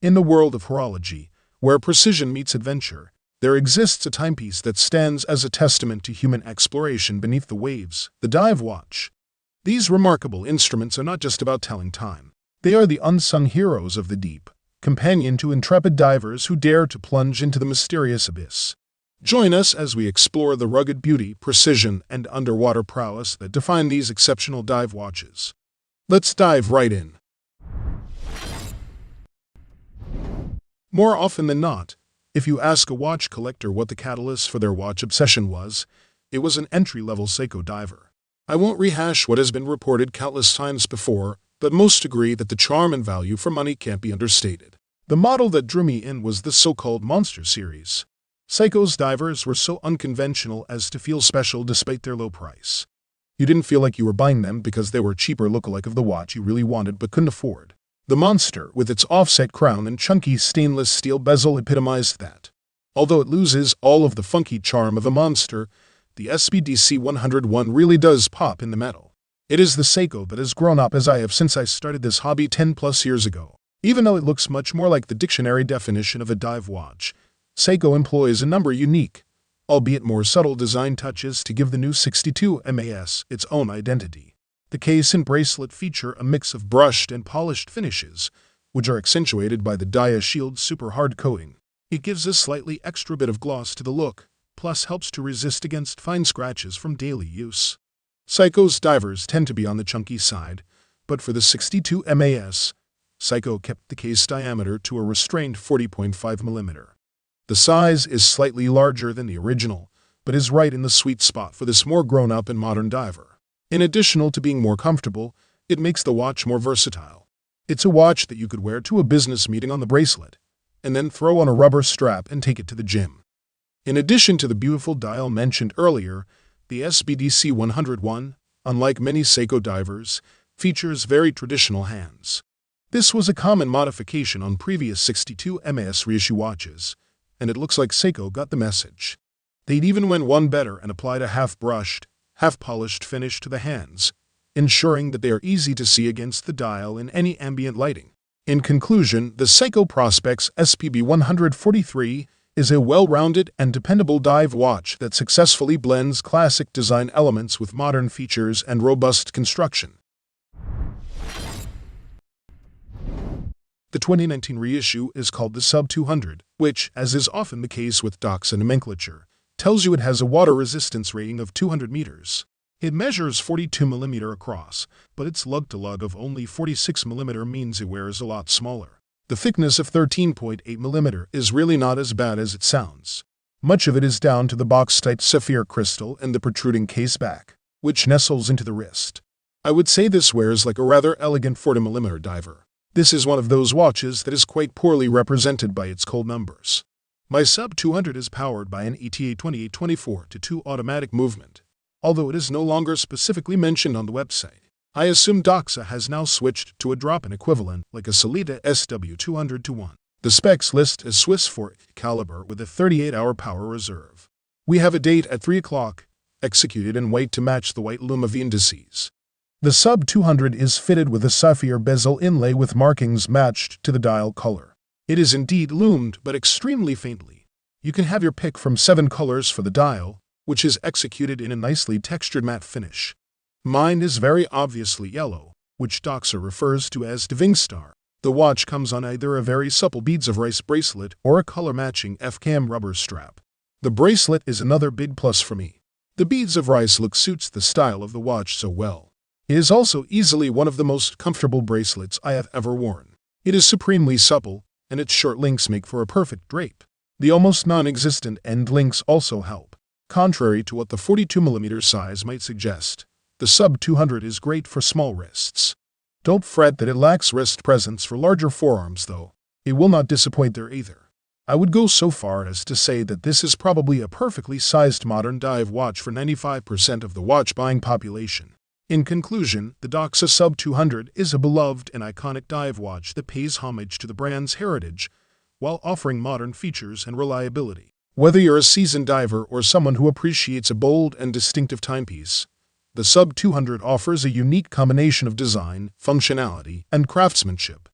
In the world of horology, where precision meets adventure, there exists a timepiece that stands as a testament to human exploration beneath the waves, the dive watch. These remarkable instruments are not just about telling time. They are the unsung heroes of the deep, companion to intrepid divers who dare to plunge into the mysterious abyss. Join us as we explore the rugged beauty, precision, and underwater prowess that define these exceptional dive watches. Let's dive right in. More often than not, if you ask a watch collector what the catalyst for their watch obsession was, it was an entry-level Seiko diver. I won't rehash what has been reported countless times before, but most agree that the charm and value for money can't be understated. The model that drew me in was the so-called Monster series. Seiko's divers were so unconventional as to feel special despite their low price. You didn't feel like you were buying them because they were a cheaper lookalike of the watch you really wanted but couldn't afford. The Monster, with its offset crown and chunky stainless steel bezel, epitomized that. Although it loses all of the funky charm of a Monster, the SBDC101 really does pop in the metal. It is the Seiko that has grown up as I have since I started this hobby 10+ years ago. Even though it looks much more like the dictionary definition of a dive watch, Seiko employs a number of unique, albeit more subtle design touches to give the new 62 MAS its own identity. The case and bracelet feature a mix of brushed and polished finishes, which are accentuated by the Dia Shield Super Hard coating. It gives a slightly extra bit of gloss to the look, plus helps to resist against fine scratches from daily use. Seiko's divers tend to be on the chunky side, but for the 62 MAS, Seiko kept the case diameter to a restrained 40.5 mm. The size is slightly larger than the original, but is right in the sweet spot for this more grown-up and modern diver. In addition to being more comfortable, it makes the watch more versatile. It's a watch that you could wear to a business meeting on the bracelet, and then throw on a rubber strap and take it to the gym. In addition to the beautiful dial mentioned earlier, the SBDC101, unlike many Seiko divers, features very traditional hands. This was a common modification on previous 62 MAS reissue watches, and it looks like Seiko got the message. They'd even went one better and applied a half-brushed, half-polished finish to the hands, ensuring that they are easy to see against the dial in any ambient lighting. In conclusion, the Seiko Prospex SPB143 is a well-rounded and dependable dive watch that successfully blends classic design elements with modern features and robust construction. The 2019 reissue is called the Sub200, which, as is often the case with Doxa nomenclature, tells you it has a water resistance rating of 200 meters. It measures 42 mm across, but its lug-to-lug of only 46 mm means it wears a lot smaller. The thickness of 13.8 mm is really not as bad as it sounds. Much of it is down to the box-type sapphire crystal and the protruding case back, which nestles into the wrist. I would say this wears like a rather elegant 40mm diver. This is one of those watches that is quite poorly represented by its cold numbers. My Sub200 is powered by an ETA 2824-2 automatic movement, although it is no longer specifically mentioned on the website. I assume Doxa has now switched to a drop-in equivalent like a Certina SW200-1. The specs list as Swiss 4 caliber with a 38-hour power reserve. We have a date at 3 o'clock, executed in white to match the white loom of the indices. The Sub200 is fitted with a sapphire bezel inlay with markings matched to the dial color. It is indeed loomed, but extremely faintly. You can have your pick from 7 colors for the dial, which is executed in a nicely textured matte finish. Mine is very obviously yellow, which Doxa refers to as Divingstar. The watch comes on either a very supple beads of rice bracelet or a color-matching F-cam rubber strap. The bracelet is another big plus for me. The beads of rice look suits the style of the watch so well. It is also easily one of the most comfortable bracelets I have ever worn. It is supremely supple, and its short links make for a perfect drape. The almost non-existent end links also help. Contrary to what the 42mm size might suggest, the Sub200 is great for small wrists. Don't fret that it lacks wrist presence for larger forearms, though. It will not disappoint there either. I would go so far as to say that this is probably a perfectly sized modern dive watch for 95% of the watch-buying population. In conclusion, the Doxa Sub200 is a beloved and iconic dive watch that pays homage to the brand's heritage while offering modern features and reliability. Whether you're a seasoned diver or someone who appreciates a bold and distinctive timepiece, the Sub200 offers a unique combination of design, functionality, and craftsmanship.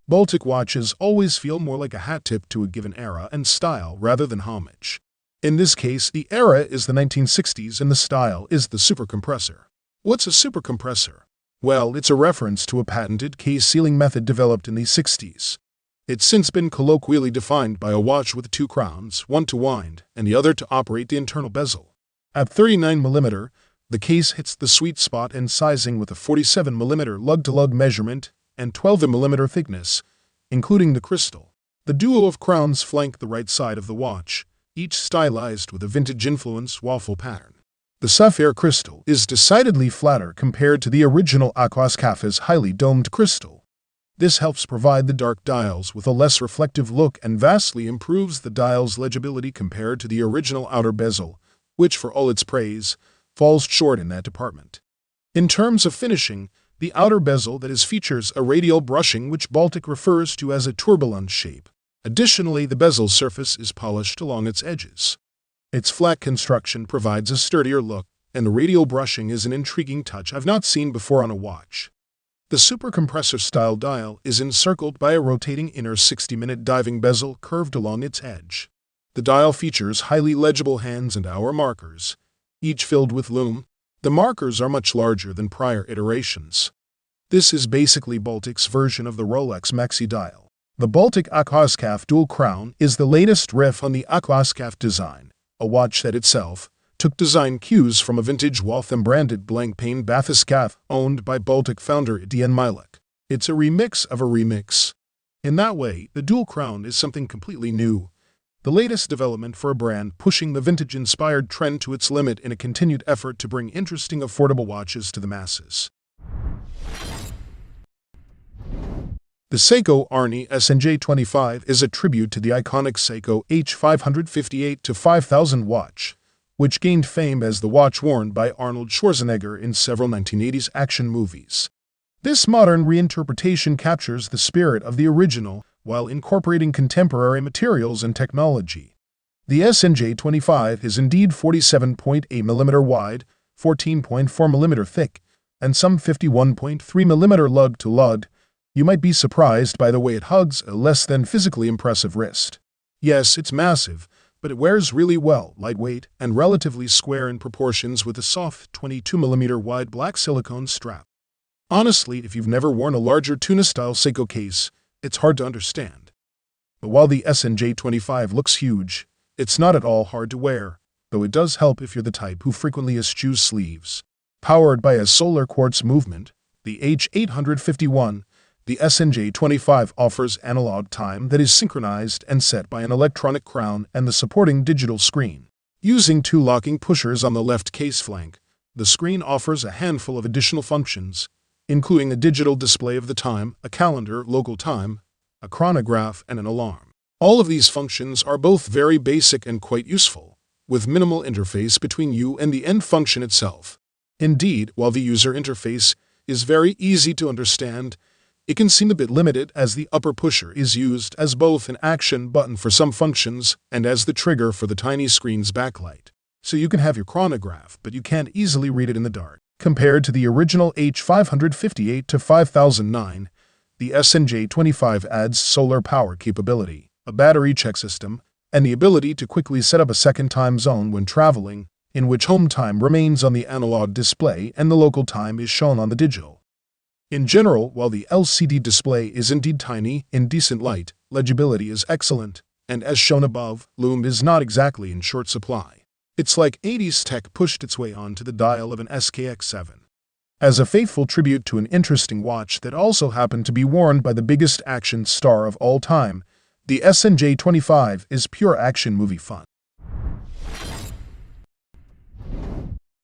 Baltic watches always feel more like a hat tip to a given era and style rather than homage. In this case, the era is the 1960s and the style is the supercompressor. What's a supercompressor? Well, it's a reference to a patented case sealing method developed in the 60s. It's since been colloquially defined by a watch with two crowns, one to wind and the other to operate the internal bezel. At 39mm, the case hits the sweet spot in sizing with a 47mm lug-to-lug measurement and 12mm thickness, including the crystal. The duo of crowns flank the right side of the watch, each stylized with a vintage-influence waffle pattern. The sapphire crystal is decidedly flatter compared to the original Aquascaphe's highly domed crystal. This helps provide the dark dials with a less reflective look and vastly improves the dial's legibility compared to the original outer bezel, which, for all its praise, falls short in that department. In terms of finishing, the outer bezel features a radial brushing which Baltic refers to as a turbulent shape. Additionally, the bezel surface is polished along its edges. Its flat construction provides a sturdier look, and the radial brushing is an intriguing touch I've not seen before on a watch. The supercompressor-style dial is encircled by a rotating inner 60-minute diving bezel curved along its edge. The dial features highly legible hands and hour markers, each filled with lume. The markers are much larger than prior iterations. This is basically Baltic's version of the Rolex Maxi dial. The Baltic Aquascaphe Dual Crown is the latest riff on the Aquascaphe design, a watch that itself took design cues from a vintage Waltham-branded blank-pane bathyscaphe owned by Baltic founder Etienne Milek. It's a remix of a remix. In that way, the Dual Crown is something completely new, the latest development for a brand pushing the vintage-inspired trend to its limit in a continued effort to bring interesting, affordable watches to the masses. The Seiko Arnie SNJ25 is a tribute to the iconic Seiko H558-5000 watch, which gained fame as the watch worn by Arnold Schwarzenegger in several 1980s action movies. This modern reinterpretation captures the spirit of the original while incorporating contemporary materials and technology. The SNJ25 is indeed 47.8mm wide, 14.4mm thick, and some 51.3mm lug-to-lug. You might be surprised by the way it hugs a less than physically impressive wrist. Yes, it's massive, but it wears really well, lightweight, and relatively square in proportions with a soft 22mm wide black silicone strap. Honestly, if you've never worn a larger tuna-style Seiko case, it's hard to understand. But while the SNJ25 looks huge, it's not at all hard to wear, though it does help if you're the type who frequently eschews sleeves. Powered by a solar quartz movement, the H851, the SNJ25 offers analog time that is synchronized and set by an electronic crown and the supporting digital screen. Using two locking pushers on the left case flank, the screen offers a handful of additional functions, including a digital display of the time, a calendar, local time, a chronograph, and an alarm. All of these functions are both very basic and quite useful, with minimal interface between you and the end function itself. Indeed, while the user interface is very easy to understand, it can seem a bit limited as the upper pusher is used as both an action button for some functions and as the trigger for the tiny screen's backlight. So you can have your chronograph, but you can't easily read it in the dark. Compared to the original H558-5009, the SNJ25 adds solar power capability, a battery check system, and the ability to quickly set up a second time zone when traveling, in which home time remains on the analog display and the local time is shown on the digital. In general, while the LCD display is indeed tiny, in decent light, legibility is excellent, and as shown above, lume is not exactly in short supply. It's like 80s tech pushed its way onto the dial of an SKX7. As a faithful tribute to an interesting watch that also happened to be worn by the biggest action star of all time, the SNJ25 is pure action movie fun.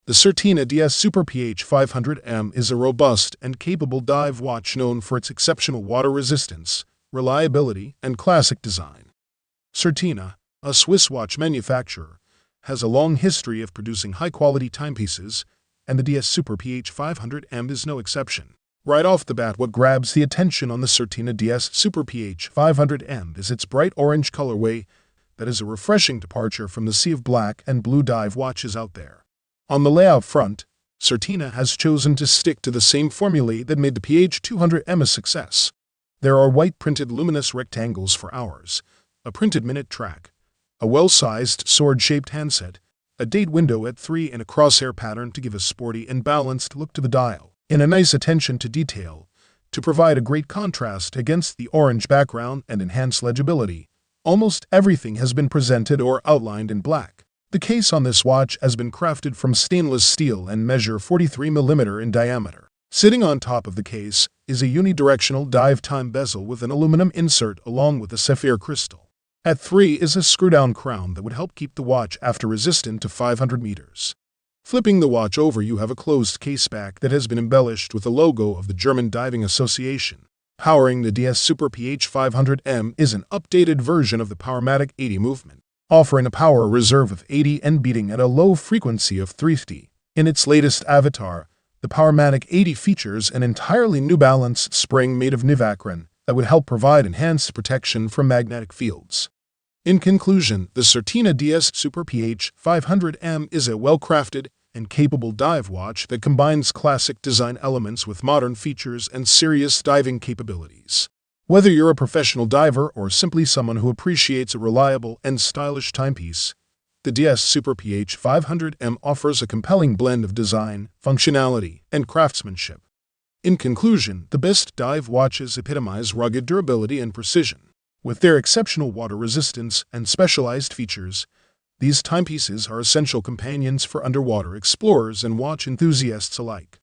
The Certina DS Super PH500M is a robust and capable dive watch known for its exceptional water resistance, reliability, and classic design. Certina, a Swiss watch manufacturer, has a long history of producing high-quality timepieces, and the DS Super PH500M is no exception. Right off the bat, what grabs the attention on the Certina DS Super PH500M is its bright orange colorway that is a refreshing departure from the sea of black and blue dive watches out there. On the layout front, Certina has chosen to stick to the same formulae that made the PH200M a success. There are white printed luminous rectangles for hours, a printed minute track, a well-sized sword-shaped handset, a date window at 3 and a crosshair pattern to give a sporty and balanced look to the dial, and a nice attention to detail to provide a great contrast against the orange background and enhance legibility. Almost everything has been presented or outlined in black. The case on this watch has been crafted from stainless steel and measure 43 mm in diameter. Sitting on top of the case is a unidirectional dive time bezel with an aluminum insert along with a sapphire crystal. At 3 is a screw-down crown that would help keep the watch after resistant to 500 meters. Flipping the watch over, you have a closed case back that has been embellished with the logo of the German Diving Association. Powering the DS Super PH500M is an updated version of the Powermatic 80 movement, offering a power reserve of 80 and beating at a low frequency of 350. In its latest avatar, the Powermatic 80 features an entirely new balanced spring made of Nivacron that would help provide enhanced protection from magnetic fields. In conclusion, the Certina DS Super PH500M is a well-crafted and capable dive watch that combines classic design elements with modern features and serious diving capabilities. Whether you're a professional diver or simply someone who appreciates a reliable and stylish timepiece, the DS Super PH500M offers a compelling blend of design, functionality, and craftsmanship. In conclusion, the best dive watches epitomize rugged durability and precision. With their exceptional water resistance and specialized features, these timepieces are essential companions for underwater explorers and watch enthusiasts alike.